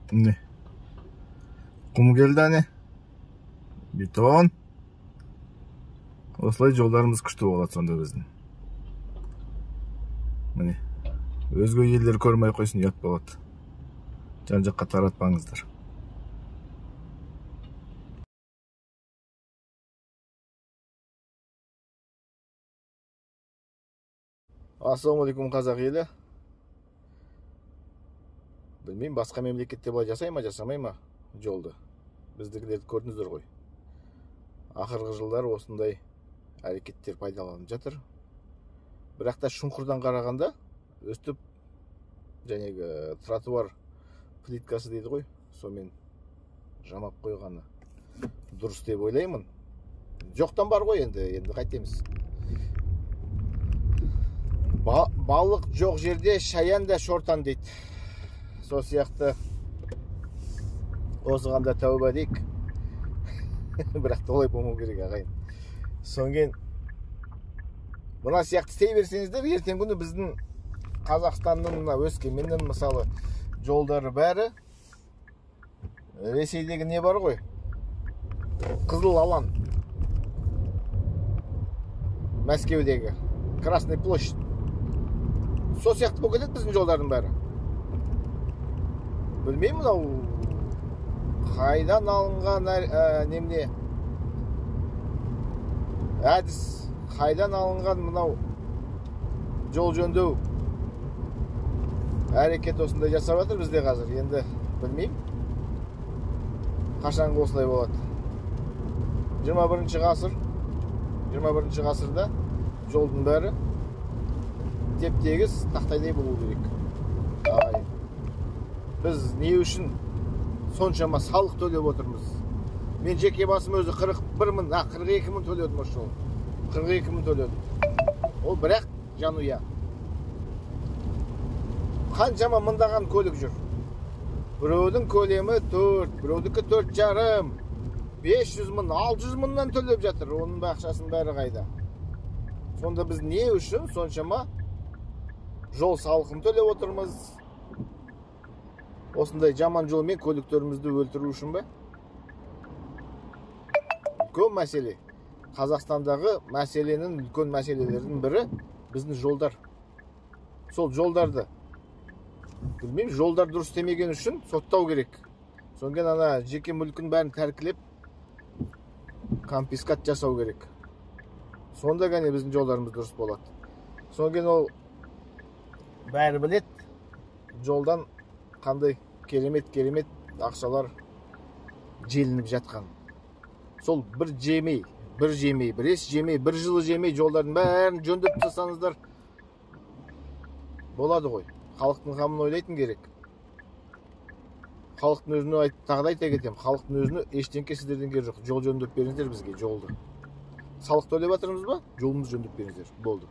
Міне құм келді, әне бетон. Осылай жолдарымыз күшті болады сонда біздің. Міне өзге елдер көрмей қойсын, ұят болады. Жан жаққа таратпаңыздар. Ассалаумағалейкум қазақ елі. Білмеймін, басқа мемлекетте былай жасай ма, жасамай ма жолды. Біздікілерді көрдіңіздер ғой. Ақырғы жылдар осындай әрекеттер пайдаланып жатыр. Бірақ та шұңқырдан қарағанда өстіп жәнегі тротуар плиткасы дейді ғой, сонымен жамап қойғаны дұрыс деп ойлаймын. Жоқтан бар ғой, енді қайтеміз. Балық жоқ жерде шаян да шортан дейді. Сол сияқты осыған да тәуба дейік. Бірақ та олай болмау керек ағайын. Сонген мына сияқты істей берсеңіздер, ертең күні біздің Қазақстанның, мына Өскеменнің мысалы жолдары бәрі Ресейдегі не бар ғой? Қызыл алан. Мәскеудегі Красный площадь. Сол сияқты болып кетеді біздің жолдардың бәрі. Білмеймін, мынау қайдан алынған немне әдіс, қайдан алынған мынау жол жөндеу әрекет осындай жасап жатыр бізде қазір. Енді білмеймін қашанғы осылай болады. 21 ғасырда жолдың бәрі теп-тегіс тақтайдай болу керек. Біз не үшін соншама салық төлеп отырмыз? Мен жеке басым өзі 42 мың төледім осы жол. 42 мың төледім. Ол бірақ жанұя. Қаншама мыңдаған көлік жүр. Біреудің көлемі 4, біреудікі 4,5, 500 мың, 600 мыңнан төлеп жатыр. Оның ақшасының бәрі қайда? Сонда біз не үшін соншама жол салықын төлеп отырмыз? Осындай жаман жолмен көліктерімізді өлтіру үшін бе? Үлкен мәселе. Қазақстандағы мәселенің үлкен мәселелердің бірі біздің жолдар. Сол жолдарды, білмеймін, жолдар дұрыс істемеген үшін соттау керек. Сонген ана жеке мүлкін бәрін тәркілеп, конфискат жасау керек. Сонда ғана біздің жолдарымыз дұрыс болады. Сонген ол бәрі білет, жолдан қандай керемет ақшалар желініп жатқан. Сол бір ес жемей, бір жылы жемей жолдардың бәрін жөндеп тастасаңыздар болады ғой. Халықтың қамын ойлайтын керек. Халықтың өзіне тағы да айта кетемін. Халықтың өзіне ештеңке сіздерден керегі жоқ. Жол жөндеп беріңіздер бізге, жолды. Салық төлеп жатырмыз ба? Жолымызды жөндеп беріңіздер. Болды.